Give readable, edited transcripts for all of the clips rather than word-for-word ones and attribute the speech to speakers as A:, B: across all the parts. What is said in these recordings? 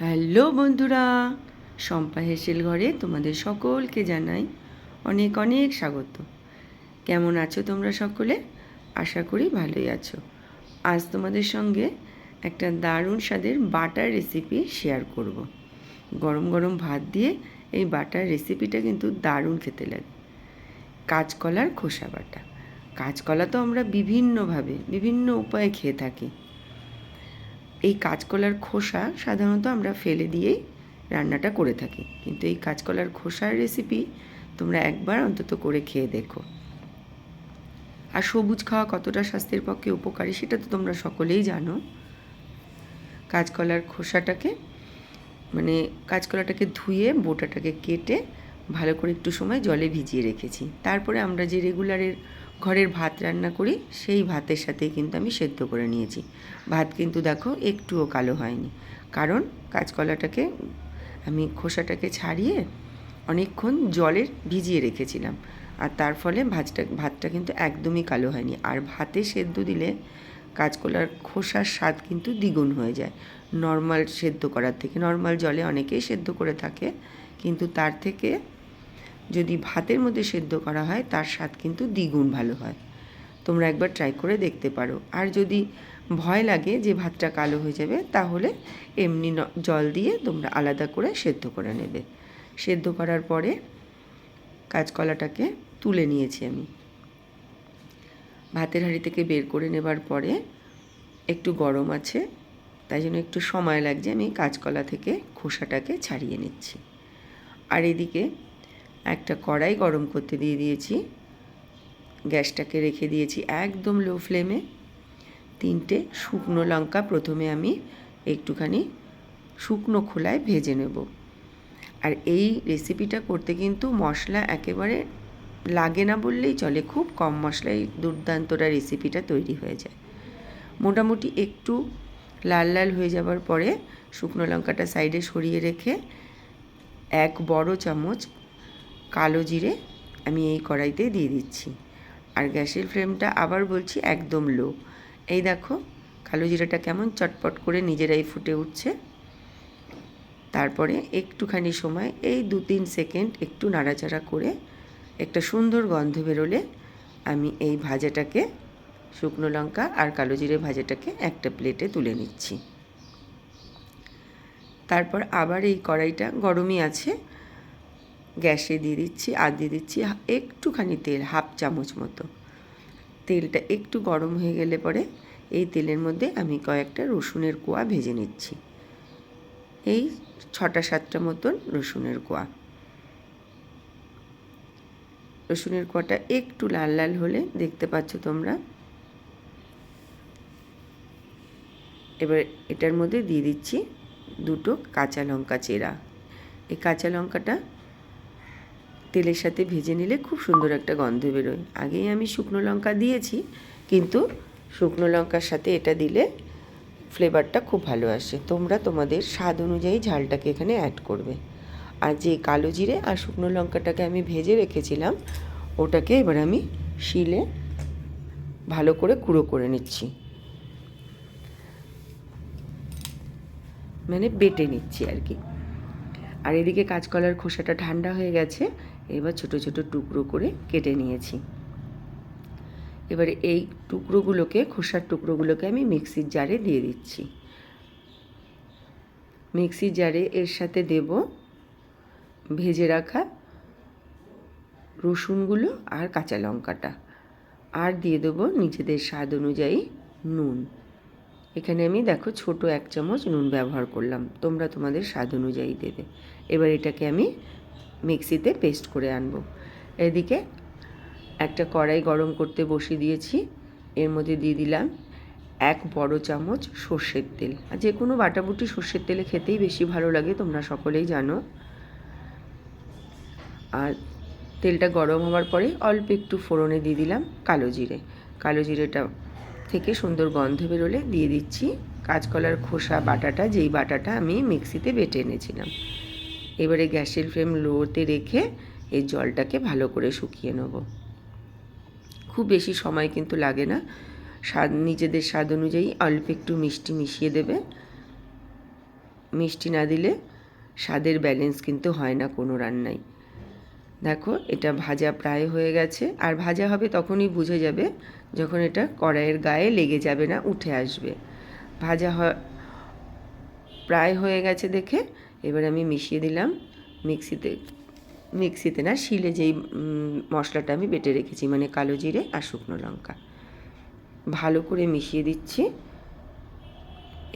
A: Hello বন্ধুরা, শম্পা হেসেল ঘরে তোমাদের সকলকে জানাই অনেক অনেক স্বাগত। কেমন আছো তোমরা সকলে? আশা করি ভালোই আছো। আজ তোমাদের সঙ্গে একটা দারুণ স্বাদের বাটার রেসিপি শেয়ার করব। গরম গরম ভাত দিয়ে এই বাটার রেসিপিটা কিন্তু দারুণ খেতে লাগে। কাঁচকলার খোসা বাটা। কাঁচকলা তো আমরা বিভিন্নভাবে বিভিন্ন উপায়ে খেয়ে থাকি। এই কাঁচকলার খোসা সাধারণত আমরা ফেলে দিয়েই রান্নাটা করে থাকি, কিন্তু এই কাঁচকলার খোসার রেসিপি তোমরা একবার অন্তত করে খেয়ে দেখো। আর সবুজ খাওয়া কতটা স্বাস্থ্যের পক্ষে উপকারী সেটা তো তোমরা সকলেই জানো। কাঁচকলার খোসাটাকে কাঁচকলাটাকে ধুয়ে বোটাটাকে কেটে ভালো করে একটু সময় জলে ভিজিয়ে রেখেছি। তারপরে আমরা যে রেগুলারের ঘরের ভাত রান্না করি সেই ভাতের সাথে কিন্তু আমি সেদ্ধ করে নিয়েছি। ভাত কিন্তু দেখো একটুও কালো হয়নি, কারণ কাঁচকলাটাকে আমি খোসাটাকে ছাড়িয়ে অনেকক্ষণ জলে ভিজিয়ে রেখেছিলাম, আর তার ফলে ভাতটা কিন্তু একদমই কালো হয়নি। আর ভাতে সেদ্ধ দিলে কাঁচকলার খোসার স্বাদ কিন্তু দ্বিগুণ হয়ে যায় নর্মাল সেদ্ধ করার থেকে। নর্মাল জলে অনেকেই সেদ্ধ করে থাকে, কিন্তু তার থেকে যদি ভাতের মধ্যে সেদ্ধ করা হয় তার স্বাদ কিন্তু দ্বিগুণ ভালো হয়। তোমরা একবার ট্রাই করে দেখতে পারো। আর যদি ভয় লাগে যে ভাতটা কালো হয়ে যাবে, তাহলে এমনি জল দিয়ে তোমরা আলাদা করে সেদ্ধ করে নেবে। সেদ্ধ করার পরে কাঁচকলাটাকে তুলে নিয়েছি আমি। ভাতের হাঁড়ি থেকে বের করে নেবার পরে একটু গরম আছে, তাই জন্য একটু সময় লাগছে। আমি কাঁচকলা থেকে খোসাটাকে ছাড়িয়ে নিচ্ছি। আর এদিকে একটা কড়াই গরম করতে দিয়ে দিয়েছি। গ্যাসটাকে রেখে দিয়েছি একদম লো ফ্লেমে। 3টে শুকনো লঙ্কা প্রথমে আমি একটুখানি শুকনো খোলায় ভেজে নেব। আর এই রেসিপিটা করতে কিন্তু মশলা একেবারে লাগে না বললেই চলে, খুব কম মশলায় দুর্দান্তটা রেসিপিটা তৈরি হয়ে যায়। মোটামুটি একটু লাল লাল হয়ে যাবার পরে শুকনো লঙ্কাটা সাইডে সরিয়ে রেখে 1 বড় চামচ কালো জিরে আমি এই কড়াইতে দিয়ে দিচ্ছি। আর গ্যাসের ফ্লেমটা আবার বলছি একদম লো। এই দেখো কালো জিরাটা কেমন চটপট করে নিজেরাই ফুটে উঠছে। তারপরে একটুখানি সময় এই 2-3 সেকেন্ড একটু নাড়াচাড়া করে একটা সুন্দর গন্ধ বেরোলে আমি এই ভাজাটাকে, শুকনো লঙ্কা আর কালো জিরে ভাজাটাকে একটা প্লেটে তুলে নিচ্ছি। তারপর আবার এই কড়াইটা গরমই আছে, গ্যাসে দিয়ে দিচ্ছি আর দিয়ে দিচ্ছি একটুখানি তেল, 1/2 চামচ মতো। তেলটা একটু গরম হয়ে গেলে পরে এই তেলের মধ্যে আমি কয়েকটা রসুনের কোয়া ভেজে নিচ্ছি। এই 6-7টা মতন রসুনের কোয়া। রসুনের কোয়াটা একটু লাল লাল হলে দেখতে পাচ্ছ তোমরা। এবার এটার মধ্যে দিয়ে দিচ্ছি 2টো কাঁচা লঙ্কা চেরা। এই কাঁচা লঙ্কাটা তেলের সাথে ভেজে নিলে খুব সুন্দর একটা গন্ধ বেরোয়। আগেই আমি শুকনো লঙ্কা দিয়েছি, কিন্তু শুকনো লঙ্কার সাথে এটা দিলে ফ্লেভারটা খুব ভালো আসে। তোমরা তোমাদের স্বাদ অনুযায়ী ঝালটাকে এখানে অ্যাড করবে। আর যে কালো জিরে আর শুকনো লঙ্কাটাকে আমি ভেজে রেখেছিলাম, ওটাকে এবার আমি শিলে ভালো করে গুঁড়ো করে নিচ্ছি, বেটে নিচ্ছি আর কি। আর এদিকে কাঁচকলার খোসাটা ঠান্ডা হয়ে গেছে, এবার ছোট ছোট টুকরো করে কেটে নিয়েছি। এবারে এই টুকরোগুলোকে, খোসার টুকরোগুলোকে আমি মিক্সির জারে দিয়ে দিচ্ছি। মিক্সির জারে এর সাথে দেব ভেজে রাখা রসুনগুলো আর কাঁচা লঙ্কাটা, আর দিয়ে দেবো নিজেদের স্বাদ অনুযায়ী নুন। এখানে আমি দেখো ছোট 1 চামচ নুন ব্যবহার করলাম, তোমরা তোমাদের স্বাদ অনুযায়ী দেবে। এবার এটাকে আমি মিক্সিতে পেস্ট করে আনবো। এদিকে একটা কড়াই গরম করতে বসিয়ে দিয়েছি, এর মধ্যে দিয়ে দিলাম 1 বড় চামচ সর্ষের তেল। আর যে কোনো বাটাবুটি সর্ষের তেলে খেতেই বেশি ভালো লাগে, তোমরা সকলেই জানো। আর তেলটা গরম হওয়ার পরে অল্প একটু ফোড়নে দিয়ে দিলাম কালো জিরে। কালো জিরেটা থেকে সুন্দর গন্ধ বেরোলে দিয়ে দিচ্ছি কাঁচকলার খোসা বাটাটা, যেই বাটাটা আমি মিক্সিতে বেটে এনেছিলাম। এবারে গ্যাসের ফ্লেম লোতে রেখে এই জলটাকে ভালো করে শুকিয়ে নেব। খুব বেশি সময় কিন্তু লাগে না। নিজেদের স্বাদ অনুযায়ী অল্প একটু মিষ্টি মিশিয়ে দেবে। মিষ্টি না দিলে স্বাদের ব্যালেন্স কিন্তু হয় না কোনো রান্নায়। দেখো এটা ভাজা প্রায় হয়ে গেছে, আর ভাজা হবে তখনই বুঝে যাবে যখন এটা কড়াইয়ের গায়ে লেগে যাবে না, উঠে আসবে। ভাজা প্রায় হয়ে গেছে দেখে এবার আমি মিশিয়ে দিলাম মিক্সিতে না, শিলে যেই মশলাটা আমি বেটে রেখেছি, মানে কালো জিরে আর শুকনো লঙ্কা ভালো করে মিশিয়ে দিচ্ছি।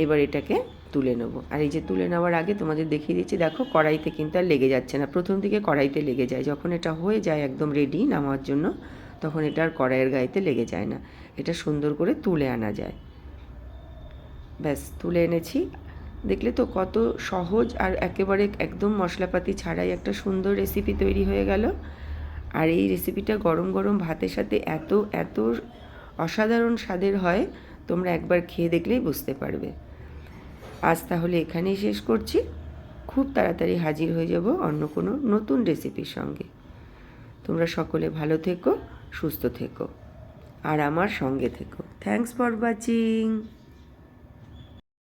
A: এবার এটাকে তুলে নেবো। আর এই যে তুলে নেওয়ার আগে তোমাদের দেখিয়ে দিচ্ছি, দেখো কড়াইতে কিন্তু আর লেগে যাচ্ছে না। প্রথম দিকে কড়াইতে লেগে যায়, যখন এটা হয়ে যায় একদম রেডি নামার জন্য, তখন এটা আর কড়াইয়ের গায়েতে লেগে যায় না, এটা সুন্দর করে তুলে আনা যায়। ব্যাস তুলে এনেছি। দেখলে তো কত সহজ আর একেবারে একদম মশলাপাতি ছাড়াই একটা সুন্দর রেসিপি তৈরি হয়ে গেল। আর এই রেসিপিটা গরম গরম ভাতের সাথে এত এত অসাধারণ স্বাদের হয়, তোমরা একবার খেয়ে দেখলেই বুঝতে পারবে। আজ তাহলে এখানেই শেষ করছি। খুব তাড়াতাড়ি হাজির হয়ে যাব অন্য কোনো নতুন রেসিপির সঙ্গে। তোমরা সকলে ভালো থেকো, সুস্থ থেকো, আর আমার সঙ্গে থেকো। Thanks for watching.